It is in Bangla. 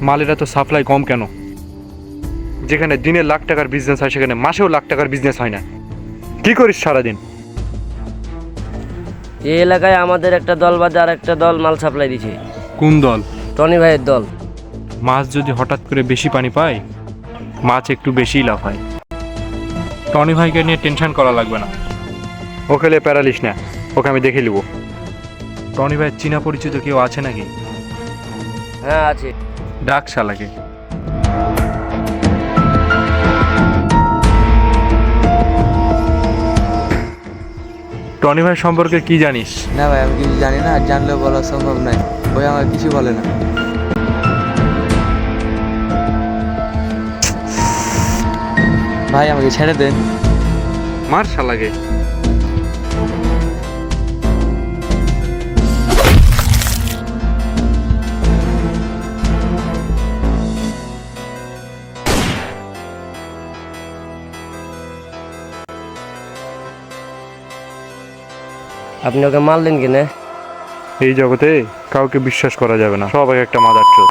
মালের এত সাপ্লাই কম কেন? যেখানে দিনে লাখ টাকার বিজনেস হয় সেখানে মাসেও লাখ টাকার বিজনেস হয় না। কি করিস সারাদিন? এই এলাকায় আমাদের একটা দল বাদে আর একটা দল মাল সাপ্লাই দিছে। কোন দল? টনি ভাইয়ের দল। মাছ যদি হঠাৎ করে বেশি পানি পায়, মাছ একটু বেশিই লাভ হয়। টনি ভাইকে নিয়ে টেনশন করা লাগবে না, ওকে নিয়ে প্যারালিস না, ওকে আমি দেখে নিব। টনি ভাইয়ের চীনা পরিচিত কেউ আছে নাকি? হ্যাঁ আছে। ডাক শালাকে। টনি ভাই সম্পর্কে কি জানিস? না ভাই, আমি কিছু জানি না, আর জানলেও বলা সম্ভব নয়। ওই আমার কিছু বলে না। ভাই আমাকে ছেড়ে দেন। মার শালাকে। আপনি ওকে মারলেন কিনে? এই জগতে কাউকে বিশ্বাস করা যাবে না, সব এক একটা মাদার চোদ।